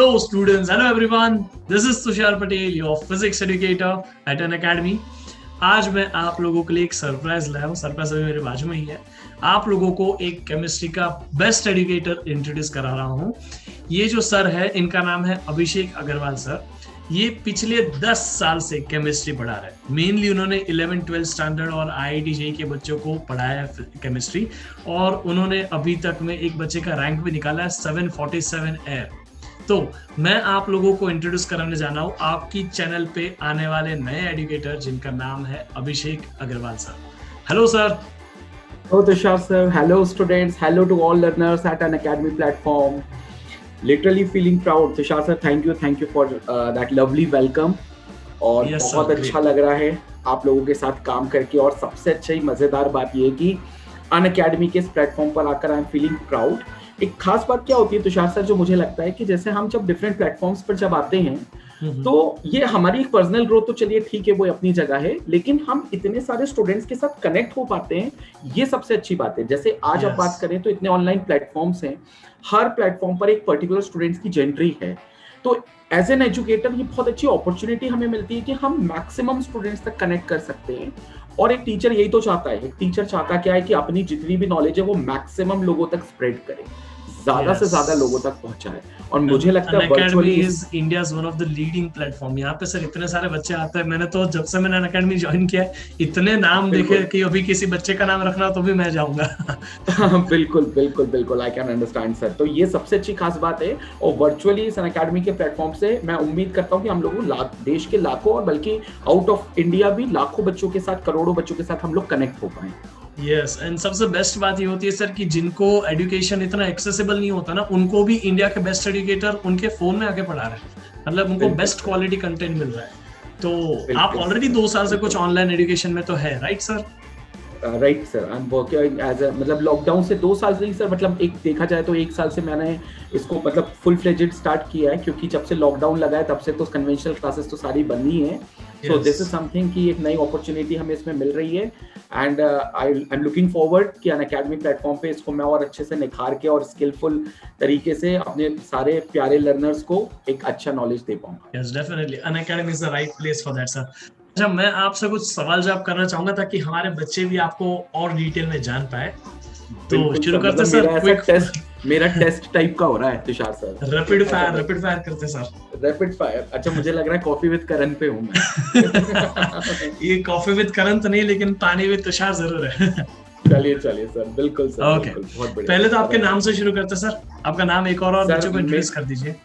Hello students, hello everyone. This is Tushar Patel, your physics educator at an academy. आज मैं आप लोगों के लिए एक सरप्राइज लाया हूँ. सरप्राइज अभी मेरे बाजू में ही है. आप लोगों को एक केमिस्ट्री का बेस्ट एजुकेटर इंट्रोड्यूस करा रहा हूँ. ये जो सर है, इनका नाम है अभिषेक अग्रवाल सर. ये पिछले 10 साल से केमिस्ट्री पढ़ा रहे हैं. मेनली उन्होंने 11-12 स्टैंडर्ड और IIT JEE के बच्चों को पढ़ाया है केमिस्ट्री, और उन्होंने अभी तक में एक बच्चे का रैंक भी निकाला है 747 एयर. तो मैं आप लोगों को इंट्रोड्यूस कराने जाना हूँ आपकी चैनल पे आने वाले नए एजुकेटर, जिनका नाम है Abhishek Agarwal sir. Hello sir. Hello Tushar sir, hello students, hello to all learners at an academy platform. Literally feeling proud. Tushar sir, thank you for that lovely welcome. और yes, बहुत अच्छा लग रहा है आप लोगों के साथ काम करके, और सबसे अच्छी मजेदार बात ये है कि अन अकेडमी के इस प्लेटफॉर्म पर आकर आई एम फीलिंग प्राउड. एक खास बात क्या होती है तुषार सर, जो मुझे लगता है कि जैसे हम जब डिफरेंट प्लेटफॉर्म्स पर जब आते हैं तो ये हमारी पर्सनल ग्रोथ तो चलिए ठीक है, वो अपनी जगह है, लेकिन हम इतने सारे स्टूडेंट्स के साथ कनेक्ट हो पाते हैं, ये सबसे अच्छी बात है. जैसे आज आप बात करें तो इतने ऑनलाइन प्लेटफॉर्म्स हैं, हर प्लेटफॉर्म पर एक पर्टिकुलर स्टूडेंट्स की जेंट्री है. तो एज एन एजुकेटर ये बहुत अच्छी अपॉर्चुनिटी हमें मिलती है कि हम मैक्सिमम स्टूडेंट्स तक कनेक्ट कर सकते हैं. और एक टीचर यही तो चाहता है, एक टीचर चाहता क्या है कि अपनी जितनी भी नॉलेज है वो मैक्सिमम लोगों तक स्प्रेड करे, ज्यादा से ज्यादा लोगों तक पहुंचाए. और मुझे लगता है virtually is India's one of the leading platform. यहाँ पे सर इतने सारे बच्चे आते हैं. मैंने तो जब से मैंने अकेडमी ज्वाइन किया है, इतने नाम देखे कि अभी किसी बच्चे का नाम रखना तो भी मैं जाऊंगा. बिल्कुल आई कैन अंडरस्टैंड सर. तो ये सबसे अच्छी खास बात है. और वर्चुअली इस अकेडमी के प्लेटफॉर्म से मैं उम्मीद करता हूँ कि हम लोग देश के लाखों, और बल्कि आउट ऑफ इंडिया भी लाखों बच्चों के साथ, करोड़ों बच्चों के साथ हम लोग कनेक्ट हो पाए. यस, एंड सबसे बेस्ट बात ये होती है सर कि जिनको एजुकेशन इतना एक्सेसिबल नहीं होता ना, उनको भी इंडिया के बेस्ट एजुकेटर उनके फोन में आके पढ़ा रहे हैं. मतलब उनको बेस्ट क्वालिटी कंटेंट मिल रहा है. तो आप ऑलरेडी 2 साल से कुछ ऑनलाइन एजुकेशन में तो है, right sir? Right sir, I am working as a, मतलब लॉकडाउन से 2 साल से ही सर, मतलब एक देखा जाए तो 1 साल से मैंने इसको मतलब फुल फ्लेजेड स्टार्ट किया है, क्योंकि जब से लॉकडाउन लगा है तब से तो कन्वेंशनल क्लासेस तो सारी बंद ही हैं. सो दिस इज समथिंग कि एक नई अपॉर्चुनिटी हमें इसमें मिल रही है, and I am looking forward कि अन अकेडमी प्लेटफॉर्म पे इसको मैं और अच्छे से निखार के और स्किलफुल तरीके से अपने सारे प्यारे लर्नर्स को एक अच्छा नॉलेज दे पाऊंगा. Yes, definitely Unacademy is the right place for that sir. अच्छा, मैं आपसे कुछ सवाल जवाब करना चाहूंगा ताकि हमारे बच्चे भी आपको और डिटेल में जान पाए. तो शुरू करते सर. क्विक टेस्ट, मेरा टेस्ट टाइप का हो रहा है तुषार सर. रैपिड फायर करते सर. Rapid fire. अच्छा, मुझे लग रहा है कॉफी विद करण पे हूं मैं. ये कॉफी विद करण तो नहीं, लेकिन पानी विद तुषार जरूर है. चलिए सर, बिल्कुल सर. ओके, बहुत बढ़िया. पहले तो आपके नाम से शुरू करते सर. आपका नाम एक और बच्चों को इंट्रोड्यूस कर दीजिए.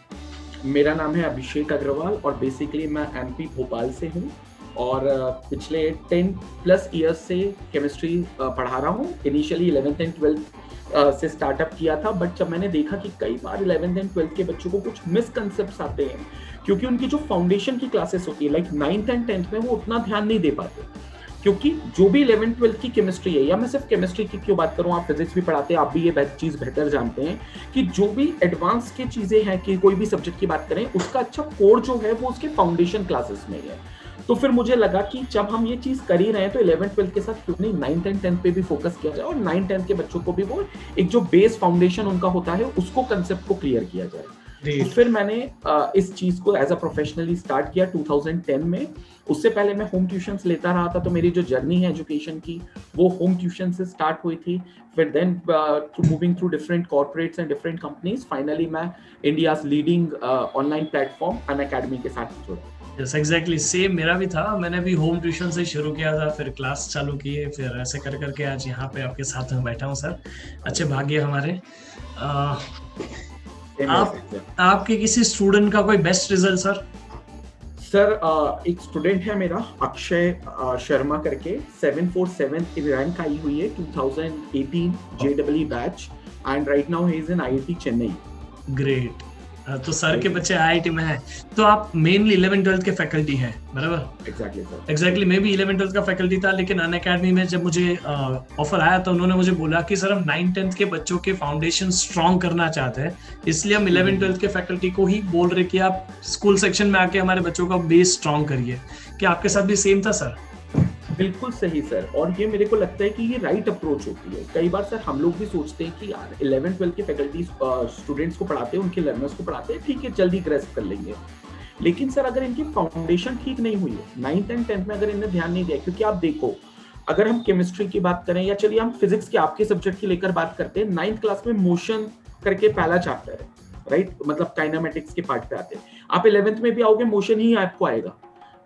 मेरा नाम है अभिषेक अग्रवाल, और बेसिकली मैं MP भोपाल से हूँ, और पिछले 10+ ईयर्स से केमिस्ट्री पढ़ा रहा हूँ. इनिशियली 11th एंड 12th से स्टार्टअप किया था, बट जब मैंने देखा कि कई बार 11th एंड 12th के बच्चों को कुछ मिसकंसेप्ट्स आते हैं, क्योंकि उनकी जो फाउंडेशन की क्लासेस होती है, लाइक 9th एंड 10th में वो उतना ध्यान नहीं दे पाते, क्योंकि जो भी 11th 12th की केमिस्ट्री है, या मैं सिर्फ केमिस्ट्री की क्यों बात करूं, आप फिजिक्स भी पढ़ाते हैं, आप भी ये चीज़ बेहतर जानते हैं कि जो भी एडवांस की चीज़ें हैं, कि कोई भी सब्जेक्ट की बात करें, उसका अच्छा कोर जो है वो उसके फाउंडेशन क्लासेस में है. तो फिर मुझे लगा कि जब हम ये चीज कर ही रहे हैं तो 11th 12th के साथ क्यों नहीं 9th एंड 10th पे भी फोकस किया जाए, और 9th 10th के बच्चों को भी वो एक जो बेस फाउंडेशन उनका होता है उसको कंसेप्ट को क्लियर किया जाए. तो फिर मैंने इस चीज को एज अ प्रोफेशनली स्टार्ट किया 2010 में. उससे पहले मैं होम ट्यूशंस लेता रहा था, तो मेरी जो जर्नी है एजुकेशन की वो होम ट्यूशन से स्टार्ट हुई थी. फिर then moving through different corporates and different companies, finally मैं India's leading online platform Unacademy के साथ जुड़ा. यस, एग्जैक्टली सेम मेरा भी था. मैंने भी होम ट्यूशन से शुरू किया था, फिर क्लास चालू किए, फिर ऐसे कर करके आज यहाँ पे आपके साथ में बैठा हूँ सर. अच्छे भाग्य हमारे. आपके किसी स्टूडेंट का कोई बेस्ट रिजल्ट सर? सर एक स्टूडेंट है मेरा, अक्षय शर्मा करके, 747 रैंक आई हुई है 2018 JEE batch, and right now he is in IIT Chennai. Great. तो सर के बच्चे IIT में हैं, तो आप मेनली 11-12 के फैकल्टी हैं, बराबर? Exactly sir. एग्जैक्टली, मैं भी 11-12 का फैकल्टी था, लेकिन अन अकेडमी में जब मुझे ऑफर आया तो उन्होंने मुझे बोला कि सर हम 9th-10th के बच्चों के फाउंडेशन स्ट्रॉन्ग करना चाहते हैं, इसलिए हम 11-12 के फैकल्टी को ही बोल रहे कि आप स्कूल सेक्शन में आके हमारे बच्चों का बेस स्ट्रॉन्ग करिए. क्या आपके साथ भी सेम था सर? बिल्कुल सही सर, और ये मेरे को लगता है कि ये राइट अप्रोच होती है। कई बार सर हम लोग भी सोचते हैं कि यार 11th-12th के फैकल्टी स्टूडेंट्स को पढ़ाते हैं, उनके लर्नर्स को पढ़ाते हैं, ठीक है जल्दी ग्रेस्प कर लेंगे। लेकिन सर अगर इनकी फाउंडेशन ठीक नहीं हुई है, 9th एंड 10th में अगर इन्हें ध्यान नहीं दिया, क्योंकि आप देखो अगर हम केमिस्ट्री की बात करें या चलिए हम फिजिक्स के आपके सब्जेक्ट की लेकर बात करते हैं, 9th क्लास में मोशन करके पहला चैप्टर है, राइट, मतलब काइनेमेटिक्स के पार्ट पे आते हैं। आप 11th में भी आओगे मोशन ही आपको आएगा,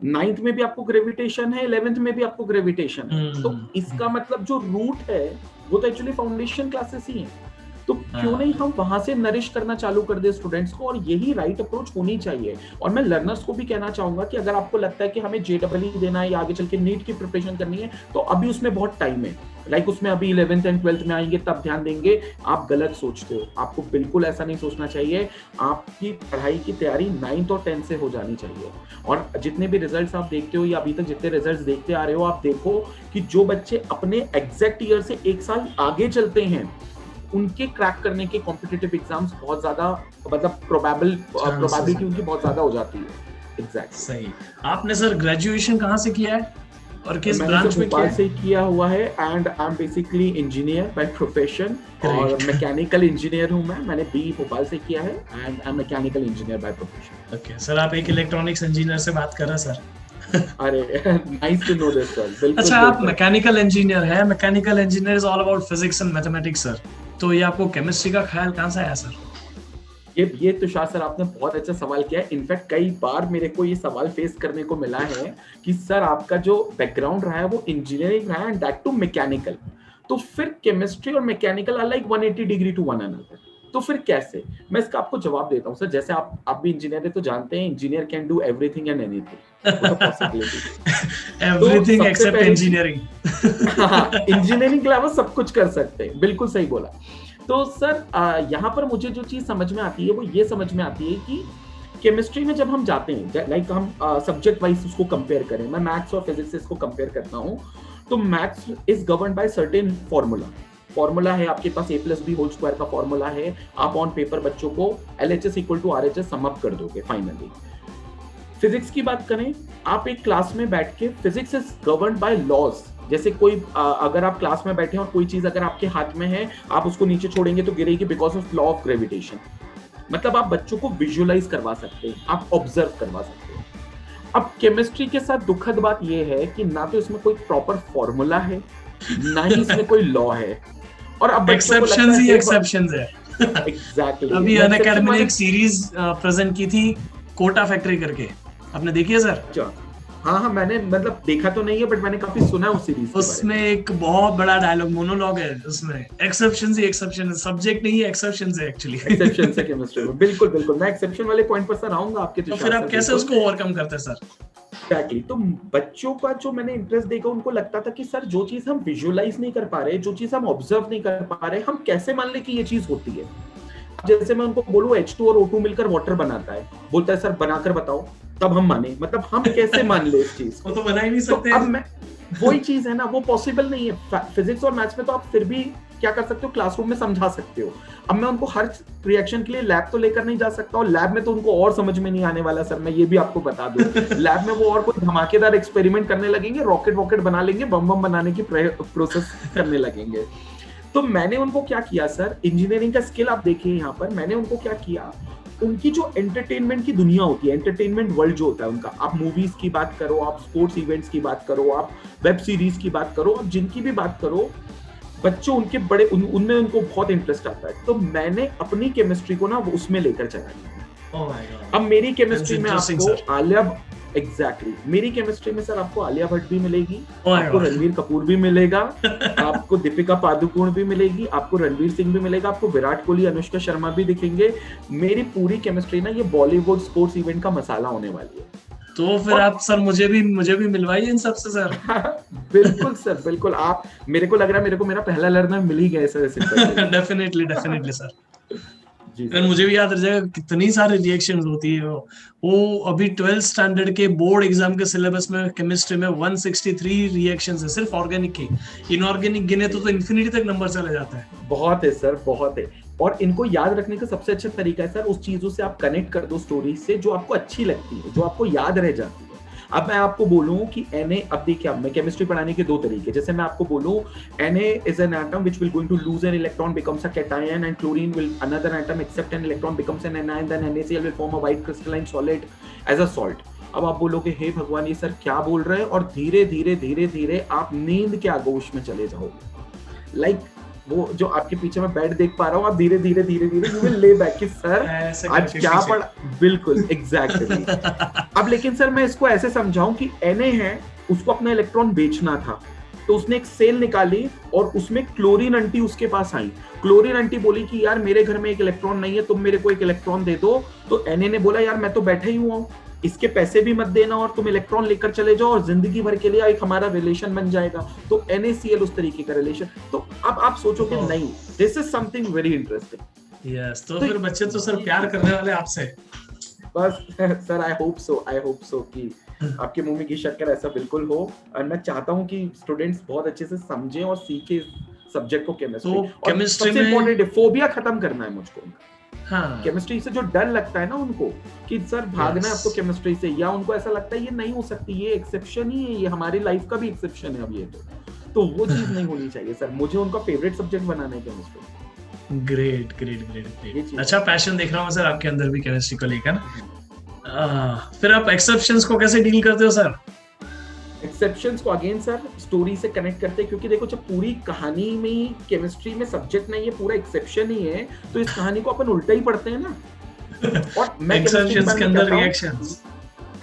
9th में भी आपको ग्रेविटेशन है, 11th में भी आपको ग्रेविटेशन है। तो इसका मतलब जो रूट है वो तो एक्चुअली फाउंडेशन क्लासेस ही हैं। तो क्यों नहीं हम वहां से नरिश करना चालू कर दे स्टूडेंट्स को, और यही राइट अप्रोच होनी चाहिए। और मैं लर्नर्स को भी कहना चाहूंगा कि अगर आपको लगता है कि हमें JEE देना है या आगे चल के नीट की प्रिपरेशन करनी है, तो अभी उसमें बहुत टाइम है। लाइक उसमें अभी 11th एंड 12th में आएंगे तब ध्यान देंगे, आप गलत सोचते हो। आपको बिल्कुल ऐसा नहीं सोचना चाहिए। आपकी पढ़ाई की तैयारी 9th और 10th से हो जानी चाहिए। और जितने भी रिजल्ट्स आप देखते हो या अभी तक जितने रिजल्ट्स देखते आ रहे हो, आप देखो कि जो बच्चे अपने एग्जैक्ट ईयर से 1 साल आगे चलते हैं, उनके क्रैक करने के कॉम्पिटिटिव एग्जाम्स बहुत ज्यादा, मतलब प्रोबेबिलिटी उनकी बहुत ज्यादा हो जाती है। एग्जैक्टली सही। आपने सर ग्रेजुएशन कहाँ से किया है और किस ब्रांच में किया है? से किया हुआ है, and I am basically engineer by profession, और मैकेनिकल इंजीनियर हूँ मैं। मैंने BE भोपाल से किया है and I am mechanical engineer by profession. Okay sir, आप एक इलेक्ट्रॉनिक्स इंजीनियर से बात कर रहे हैं सर। अरे nice to know this sir. बिल्कुल। अच्छा, आप मैकेनिकल इंजीनियर हैं। Mechanical engineer is all about physics and mathematics sir. तो ये आपको केमिस्ट्री का ख्याल कहाँ से आया सर? ये तुषार सर आपने बहुत अच्छा सवाल किया है। इनफैक्ट कई बार मेरे को ये सवाल फेस करने को मिला है कि सर आपका जो बैकग्राउंड रहा है वो इंजीनियरिंग रहा है, एंड दैट टू मैकेनिकल, तो फिर केमिस्ट्री और mechanical are like 180 degree to one another, तो फिर कैसे? मैं इसका आपको जवाब देता हूँ सर। जैसे आप भी इंजीनियर है तो जानते हैं engineer can do everything and anything, वो तो possibility everything except engineering. Engineering के अलावा सब कुछ कर सकते हैं, बिल्कुल सही बोला। तो सर यहाँ पर मुझे जो चीज समझ में आती है वो ये समझ में आती है कि केमिस्ट्री में जब हम जाते हैं, लाइक हम सब्जेक्ट वाइज उसको कंपेयर करें, मैं मैथ्स और फिजिक्स से इसको कंपेयर करता हूँ, तो maths is governed by certain formula है आपके पास, a+b² का फॉर्मूला है। आप ऑन पेपर बच्चों को LHS = RHS सम अप कर दोगे फाइनली। फिजिक्स की बात करें, आप एक क्लास में बैठ के, physics is governed by laws. जैसे कोई अगर आप क्लास में बैठे हैं और कोई चीज अगर आपके हाथ में है, आप उसको नीचे छोड़ेंगे तो गिरेगी because of law of gravitation. मतलब आप बच्चों को विजुअलाइज करवा सकते हैं, आप ऑब्जर्व करवा सकते हैं। अब केमिस्ट्री के साथ दुखद बात यह है कि ना तो इसमें कोई प्रॉपर फॉर्मूला है, ना ही इसमें कोई लॉ है, और अब एक्सेप्शंस ही एक्सेप्शंस है। एग्जैक्टली। अभी अनअकैडमी ने एक सीरीज प्रेजेंट की थी कोटा फैक्ट्री करके, आपने देखी है सर? हाँ, मैंने मतलब देखा तो नहीं है, बट मैंने काफी सुना है उस सीरीज के बारे में। उसमें एक बहुत बड़ा डायलॉग मोनोलॉग है, उसमें एक्सेप्शंस ही एक्सेप्शन है, सब्जेक्ट नहीं है, एक्सेप्शंस है एक्चुअली। एक्सेप्शंस है केमिस्ट्री में, बिल्कुल। मैं एक्सेप्शन वाले पॉइंट पर सर आऊंगा आपके। तो फिर आप कैसे उसको ओवरकम करते हैं सर? एग्जैक्टली। तो बच्चों का जो मैंने इंटरेस्ट देखा, उनको लगता था कि सर जो चीज हम विजुअलाइज नहीं कर पा रहे, जो चीज हम ऑब्जर्व नहीं कर पा रहे, हम कैसे मान ले कि ये चीज होती है। जैसे मैं उनको बोलूं H2 और O2 मिलकर वाटर बनाता है, बोलता है सर बनाकर बताओ, तब हम माने। मतलब हम कैसे मान ले इस चीज को? तो बना ही नहीं सकते। तो अब मैं वही चीज है ना, वो पॉसिबल नहीं है। फिजिक्स और मैथ्स में तो आप फिर भी क्या कर सकते हो, क्लासरूम में समझा सकते हो। अब मैं उनको हर रिएक्शन के लिए लैब तो लेकर नहीं जा सकता, और लैब में तो उनको और समझ में नहीं आने वाला सर, मैं ये भी आपको बता दूं। लैब में वो और कोई धमाकेदार एक्सपेरिमेंट करने लगेंगे, रॉकेट बना लेंगे, बम बनाने की प्रोसेस करने लगेंगे। तो मैंने उनको क्या किया सर, इंजीनियरिंग का स्किल आप देखिए यहाँ पर, मैंने उनको क्या किया, उनकी जो एंटरटेनमेंट की दुनिया होती है, एंटरटेनमेंट वर्ल्ड जो होता है उनका, आप मूवीज की बात करो, आप स्पोर्ट्स इवेंट्स की बात करो, आप वेब सीरीज की बात करो, आप जिनकी भी बात करो, बच्चों उनके बड़े उनमें उनको बहुत इंटरेस्ट आता है। तो मैंने अपनी केमिस्ट्री को ना वो उसमें लेकर चला गया। अब मेरी केमिस्ट्री में आपको मेरी केमिस्ट्री में सर आपको आलिया भट्ट भी मिलेगी, आपको रणवीर कपूर भी मिलेगा, आपको दीपिका पादुकोण भी मिलेगी, आपको रणवीर सिंह भी मिलेगा, आपको विराट कोहली, अनुष्का शर्मा भी दिखेंगे। मेरी पूरी केमिस्ट्री ना ये बॉलीवुड स्पोर्ट्स इवेंट का मसाला होने वाली है। तो फिर आप सर मुझे भी मिलवाइए इन सबसे सर। बिल्कुल सर, बिल्कुल। आप, मेरे को लग रहा है मेरे को मेरा पहला लर्नर मिल ही गया सर। Definitely sir. और मुझे भी याद रह जाएगा कितनी सारी रिएक्शंस होती है। वो अभी 12th स्टैंडर्ड के बोर्ड एग्जाम के सिलेबस में केमिस्ट्री में 163 रिएक्शंस है सिर्फ ऑर्गेनिक की। इनऑर्गेनिक गिने तो इन्फिनिटी तक नंबर चला जाता है। बहुत है सर, बहुत है। और इनको याद रखने का सबसे अच्छा तरीका है सर, उस चीजों से आप कनेक्ट कर दो स्टोरी से जो आपको अच्छी लगती है, जो आपको याद रह जाती है। अब मैं आपको बोलूं कि Na, अब देखिए, अब मैं केमिस्ट्री पढ़ाने के दो तरीके, जैसे मैं आपको बोलूं Na is an atom which will going to lose an electron, becomes a cation, and chlorine will another atom accept an electron, becomes an anion, then NaCl will form a white crystalline solid as a salt. अब आप बोलोगे हे भगवान ये sir क्या बोल रहे हैं, और धीरे धीरे धीरे धीरे आप नींद के आगोश में चले जाओगे। लाइक वो जो आपके पीछे मैं बेड देख पा रहा हूँ, आप धीरे धीरे धीरे धीरे यू विल ले बैक कि सर आज क्या पढ़ा। बिल्कुल एग्जैक्टली। अब लेकिन सर मैं इसको ऐसे समझाऊं कि Na है, उसको अपना इलेक्ट्रॉन बेचना था, तो उसने एक सेल निकाली और उसमें क्लोरीन आंटी उसके पास आई। क्लोरीन आंटी बोली कि यार मेरे घर में एक इलेक्ट्रॉन नहीं है, तुम मेरे को एक इलेक्ट्रॉन दे दो। तो Na ने बोला यार मैं तो बैठा ही हुआ हूँ, इसके पैसे भी मत देना और तुम इलेक्ट्रॉन लेकर चले जाओ और जिंदगी भर के लिए एक हमारा रिलेशन बन जाएगा। तो NaCl उस तरीके का रिलेशन। तो अब आप सोचोगे नहीं, this is something very interesting. Yes, तो फिर बच्चे तो सर प्यार करने वाले आपसे। बस सर आई होप सो कि आपके मुंह में घी शक्कर ऐसा बिल्कुल हो, और मैं चाहता हूं कि स्टूडेंट्स बहुत अच्छे से समझें और सीखें इस सब्जेक्ट को, केमिस्ट्री। तो और केमिस्ट्री सबसे इंपॉर्टेंट है फोबिया खत्म करना है मुझको। हाँ, केमिस्ट्री से जो डर लगता है ना उनको कि सर भागना है Yes. आपको केमिस्ट्री से, या उनको ऐसा लगता है ये नहीं हो सकती, ये एक्सेप्शन ही है, ये हमारी लाइफ का भी एक्सेप्शन है अब ये, तो वो चीज नहीं होनी चाहिए सर। मुझे उनका फेवरेट सब्जेक्ट बनाना है केमिस्ट्री। ग्रेट ग्रेट ग्रेट ये ग्रेट। चीज़ अच्छा पैशन देख रहा हूँ सर आपके अंदर भी केमिस्ट्री को लेकर ना। फिर आप एक्सेप्शंस को कैसे डील करते हो सर? एक्सेप्शंस को अगेन सर स्टोरी से कनेक्ट करते हैं, क्योंकि देखो जब पूरी कहानी में केमिस्ट्री में सब्जेक्ट नहीं है, पूरा एक्सेप्शन ही है, तो इस कहानी को अपन उल्टा ही पढ़ते हैं ना। और मैं एक्सेप्शंस के अंदर रिएक्शंस।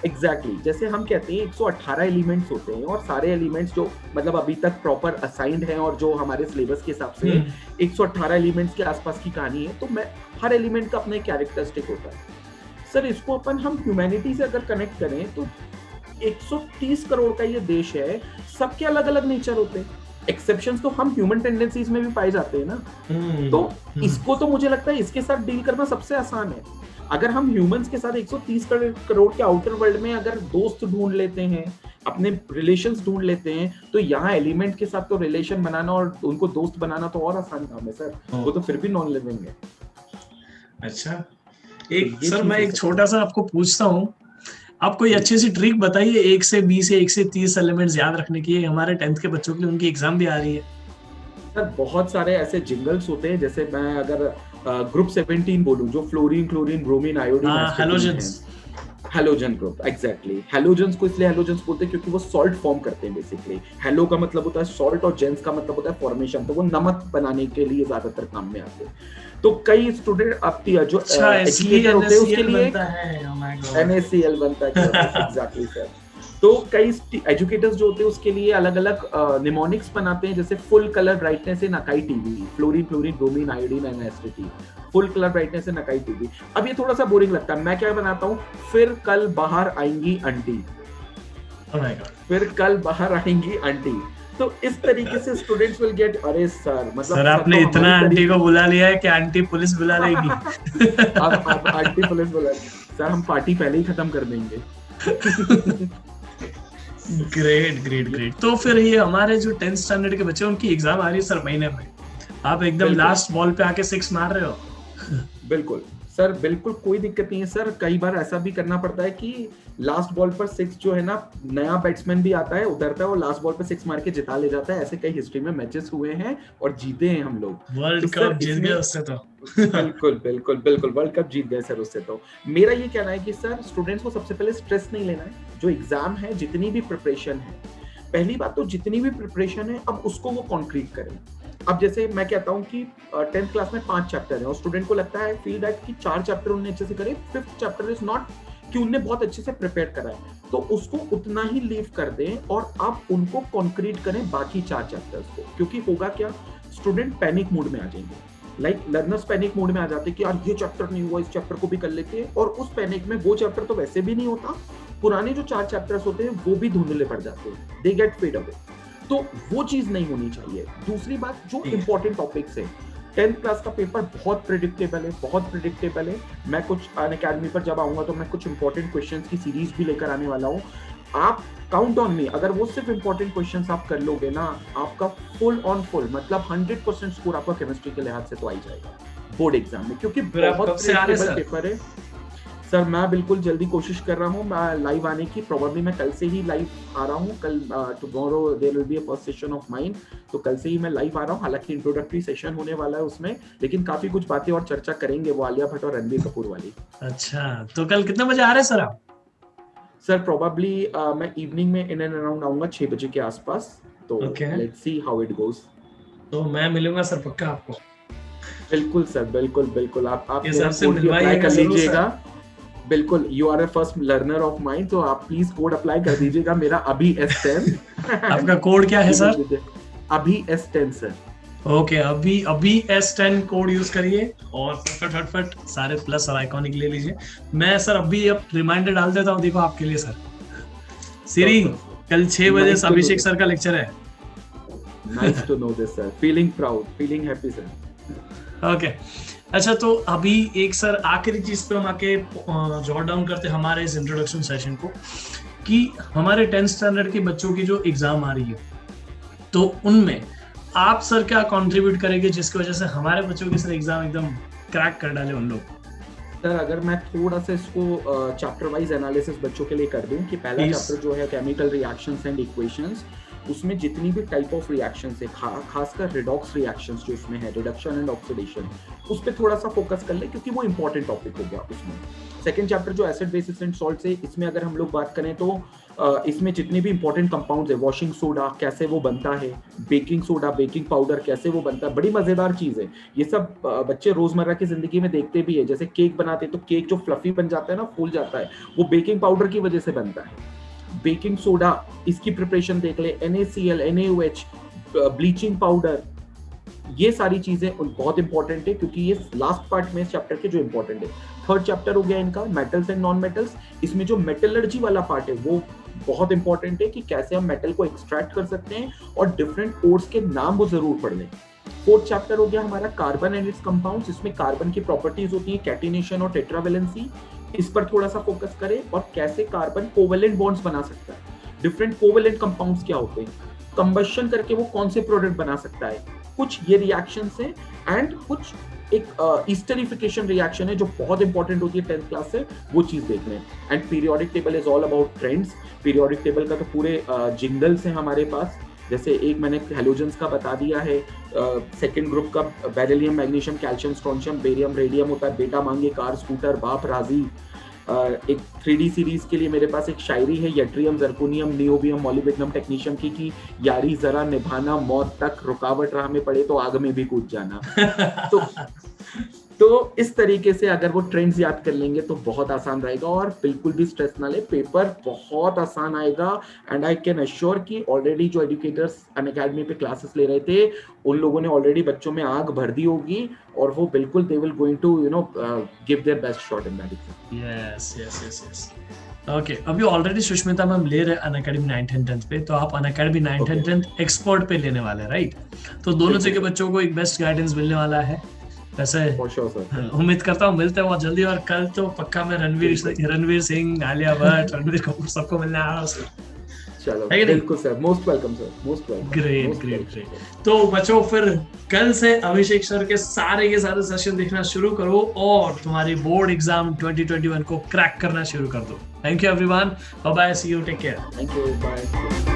एग्जैक्टली, जैसे हम कहते हैं 118 एलिमेंट्स होते हैं, और सारे एलिमेंट्स जो मतलब अभी तक प्रॉपर असाइंड हैं और जो हमारे सिलेबस के हिसाब से 118 एलिमेंट्स के आसपास की कहानी है, तो मैं हर एलिमेंट का अपना कैरेक्टरिस्टिक होता है सर। इसको अपन हम ह्यूमैनिटी से अगर कनेक्ट करें तो 130 करोड़ का ये देश है, सबके अलग अलग नेचर होते हैं। एक्सेप्शंस तो हम ह्यूमन टेंडेंसीज में भी पाए जाते हैं ना। तो इसको तो मुझे लगता है इसके साथ डील करना सबसे आसान है। अगर हम ह्यूमंस के साथ 130 करोड़ के आउटर वर्ल्ड में अगर दोस्त ढूंढ लेते हैं, अपने रिलेशंस ढूंढ लेते हैं, तो यहाँ एलिमेंट के साथ तो रिलेशन बनाना और उनको दोस्त बनाना तो और आसान काम है सर। वो तो फिर भी नॉन लिविंग है। अच्छा, एक सर मैं एक छोटा सा आपको पूछता हूँ, आप कोई अच्छी सी ट्रिक बताइए 1 से 20 या 1 से 30 एलिमेंट्स याद रखने की। हमारे 10th के बच्चों के लिए उनकी एग्जाम भी आ रही है सर। बहुत सारे ऐसे जिंगल्स होते हैं, जैसे मैं अगर ग्रुप 17 बोलूं, जो fluorine, chlorine, bromine, iodine, halogens, halogen group. Exactly, halogens को इसलिए हैलोजेंस बोलते हैं क्योंकि वो सॉल्ट फॉर्म करते हैं बेसिकली। हेलो का मतलब होता है सॉल्ट और जेंस का मतलब होता है फॉर्मेशन, तो वो नमक बनाने के लिए ज्यादातर काम में आते हैं। तो कई स्टूडेंट अपनी जो एजुकेटर होते हैं उसके लिए NaCl बनता है। Exactly sir. तो कई एजुकेटर्स जो होते हैं उसके लिए अलग अलग निमोनिक्स बनाते हैं, जैसे full colour brightness in acai TV, fluorine, chlorine, bromine, iodine and acidity. Full colour brightness in acai TV. अब ये थोड़ा सा बोरिंग लगता है, मैं क्या बनाता हूँ, फिर कल बाहर आएंगी आंटी, फिर कल बाहर आएंगी आंटी। तो इस तरीके से स्टूडेंट्स विल गेट, अरे सर मतलब सर आपने तो इतना आंटी को बुला लिया है कि आंटी पुलिस बुला लेगी। अब आंटी पुलिस बुला सर, हम पार्टी पहले ही खत्म कर देंगे। Great great great. तो फिर ये हमारे जो 10th स्टैंडर्ड के बच्चे उनकी एग्जाम आ रही है सर महीने में, आप एकदम लास्ट बॉल पे आके 6 मार रहे हो। बिल्कुल सर, बिल्कुल कोई दिक्कत नहीं है सर। कई बार ऐसा भी करना पड़ता है कि लास्ट बॉल पर 6 जो है ना, नया बैट्समैन भी आता है, उतरता है और लास्ट बॉल पर 6 मार के जिता ले जाता है। ऐसे कई हिस्ट्री में मैचेस हुए हैं और जीते हैं हम लोग। वर्ल्ड कप जीत गए उससे तो। बिल्कुल बिल्कुल बिल्कुल, वर्ल्ड कप जीत गए सर उससे तो। मेरा ये कहना है कि सर स्टूडेंट्स को सबसे पहले स्ट्रेस नहीं लेना है। जो एग्जाम है, जितनी भी प्रिपरेशन है, पहली बात तो जितनी भी प्रिपरेशन है अब उसको वो कॉन्क्रीट करें। अब जैसे मैं कहता हूँ कि 10th क्लास में 5 चैप्टर है और स्टूडेंट को लगता है फील दैट कि 4 चैप्टर उन्होंने अच्छे से करे, 5th चैप्टर इज नॉट कि उन्होंने बहुत अच्छे से प्रिपेयर करा है, तो उसको उतना ही लीव कर दें और आप उनको कॉन्क्रीट करें बाकी 4 चैप्टर्स को। क्योंकि होगा क्या, स्टूडेंट पैनिक मोड में आ जाएंगे। लाइक लर्नर्स पैनिक मोड में आ जाते हैं कि यार ये चैप्टर नहीं हुआ, इस चैप्टर को भी कर लेते हैं, और उस पैनिक में वो चैप्टर तो वैसे भी नहीं होता, पुराने जो 4 चैप्टर्स होते हैं वो भी धुंधले पड़ जाते हैं, दे गेट फेड अवे। तो वो चीज नहीं होनी चाहिए। दूसरी बात, जो इंपॉर्टेंट टॉपिक्स है, 10th क्लास का पेपर बहुत प्रेडिक्टेबल है, बहुत प्रेडिक्टेबल है। मैं कुछ अनअकैडमी पर जब आऊंगा तो मैं कुछ इंपॉर्टेंट क्वेश्चंस की सीरीज भी लेकर आने वाला हूँ। आप काउंट ऑन मी, अगर वो सिर्फ इंपॉर्टेंट क्वेश्चंस आप कर लोगे ना, आपका फुल ऑन फुल मतलब 100% स्कोर आपका केमिस्ट्री के लिहाज से तो आ ही जाएगा बोर्ड एग्जाम में, क्योंकि बहुत प्रेडिक्टेबल पेपर है सर मैं बिल्कुल जल्दी कोशिश कर रहा हूँ मैं लाइव आने की, प्रोबेबली मैं कल से ही लाइव आ रहा हूँ। कल tomorrow there will be a first session of mine, तो कल से ही मैं लाइव आ रहा हूँ। हालांकि इंट्रोडक्टरी सेशन होने वाला है उसमें, लेकिन काफी कुछ बातें और चर्चा करेंगे वो आलिया भट्ट और रणबीर कपूर वाली। अच्छा, तो कल कितने बजे आ रहे हैं सर आप? सर प्रोबेबली मैं इवनिंग में इन एंड अराउंड आऊंगा 6 बजे के आसपास, तो let's see how it goes. तो मैं मिलूंगा सर पक्का आपको। बिल्कुल सर, बिल्कुल बिल्कुल, आप मेरा कोड भी अप्लाई कर जरूर लीजिएगा। बिल्कुल, you are a first learner of mine, तो आप प्लीज कोड अप्लाई कर दीजिएगा मेरा अभी S10। आपका कोड क्या है सर? अभी S10 सर। ओके, अभी S10 कोड यूज करिए और फट सारे प्लस और आइकॉनिक ले लीजिए। मैं सर अभी अब रिमाइंडर डाल देता हूँ दीपा आपके लिए सर। सिरी, कल 6 बजे अभिषेक सर का लेक्चर है। Nice to know this sir, feeling proud, feeling happy sir. Okay, अच्छा तो अभी एक सर आखिरी चीज पे हम आके जॉट डाउन करते हैं हमारे इस इंट्रोडक्शन सेशन को, कि हमारे 10th स्टैंडर्ड के बच्चों की जो एग्जाम आ रही है, तो उनमें आप सर क्या कंट्रीब्यूट करेंगे जिसकी वजह से हमारे बच्चों की सर एग्जाम एकदम क्रैक कर डाले उन लोग? सर अगर मैं थोड़ा सा इसको चैप्टर वाइज एनालिसिस बच्चों के लिए कर दूं, कि पहला चैप्टर जो है केमिकल रिएक्शंस एंड इक्वेशंस, उसमें जितनी भी टाइप ऑफ रिएक्शंस है, खासकर रिडॉक्स रिएक्शंस जो इसमें है, रिडक्शन एंड ऑक्सीडेशन, उस पर थोड़ा सा फोकस कर ले, क्योंकि वो इंपॉर्टेंट टॉपिक हो गया उसमें। सेकंड चैप्टर जो एसिड बेसिस एंड सॉल्ट है, इसमें अगर हम लोग बात करें तो इसमें जितने भी इंपॉर्टेंट कंपाउंड्स है, वॉशिंग सोडा कैसे वो बनता है, बेकिंग सोडा, बेकिंग पाउडर कैसे वो बनता है, बड़ी मजेदार चीज है। ये सब बच्चे रोजमर्रा की जिंदगी में देखते भी है। जैसे केक बनाते हैं तो केक जो फ्लफी बन जाता है ना, फूल जाता है, वो बेकिंग पाउडर की वजह से बनता है। बेकिंग सोडा, इसकी प्रिपरेशन देख ले, NaCl, NaOH, ब्लीचिंग पाउडर, ये सारी चीजें बहुत इंपॉर्टेंट है, क्योंकि ये लास्ट पार्ट में इस चैप्टर के जो इंपॉर्टेंट है। थर्ड चैप्टर हो गया इनका मेटल्स एंड नॉन मेटल्स, इसमें जो मेटलर्जी वाला पार्ट है वो बहुत इंपॉर्टेंट है, कि कैसे हम मेटल को एक्सट्रैक्ट कर सकते हैं, और डिफरेंट ओर्स के नाम वो जरूर पढ़ लें। फोर्थ चैप्टर हो गया हमारा कार्बन एंड इट्स कंपाउंड्स, इसमें कार्बन की प्रॉपर्टीज होती है, कैटिनेशन और टेट्रावेलेंसी, इस पर थोड़ा सा फोकस करें, और कैसे कार्बन कोवेलेंट बॉन्ड्स बना सकता है, डिफरेंट कोवेलेंट कंपाउंड्स क्या होते हैं, कंबशन करके वो कौन से प्रोडक्ट बना सकता है, कुछ ये रिएक्शंस है, एंड कुछ एक ईस्टरिफिकेशन रिएक्शन है जो बहुत इंपॉर्टेंट होती है 10th क्लास से, वो चीज देख लें। And periodic table is all about trends. Periodic table का तो पूरे जिंगल्स हैं हमारे पास, जैसे एक मैंने हैलोजेंस का बता दिया है, सेकंड ग्रुप का beryllium, magnesium, calcium, strontium, barium, radium होता है, बेटा मांगे कार, स्कूटर, बाप राजी। एक 3D सीरीज के लिए मेरे पास एक शायरी है, yttrium, zirconium, niobium, molybdenum, technetium की यारी जरा निभाना, मौत तक रुकावट राह में पड़े तो आग में भी कूद जाना। तो इस तरीके से अगर वो ट्रेंड्स याद कर लेंगे तो बहुत आसान रहेगा, और बिल्कुल भी स्ट्रेस ना ले, पेपर बहुत आसान आएगा। एंड आई कैन अश्योर कि ऑलरेडी जो एजुकेटर्स अनअकैडमी पे क्लासेस ले रहे थे, उन लोगों ने ऑलरेडी बच्चों में आग भर दी होगी, और वो बिल्कुल they will going to give their best shot in that exam. Yes. Okay, अभी ऑलरेडी सुष्मिता मैम ले रहे हैं अनअकैडमी 9th and 10th पे, तो आप Unacademy 9th and 10th expert पे लेने वाले हैं, राइट? तो दोनों जगह बच्चों को एक बेस्ट गाइडेंस मिलने वाला है। वैसे उम्मीद करता हूँ मिलते हैं बहुत जल्दी, और कल तो पक्का मैं रणवीर सिंह, आलिया भट्ट, रणवीर कपूर सबको मिलने आ रहा हूँ। चलो बिल्कुल sir, most welcome sir, most welcome. Great. तो बच्चों फिर कल से अभिषेक सर के सारे के सारे सेशन देखना शुरू करो, और तुम्हारी बोर्ड एग्जाम 2021 को क्रैक करना शुरू कर दो। Thank you everyone, bye bye, see you, take care. Thank you, bye.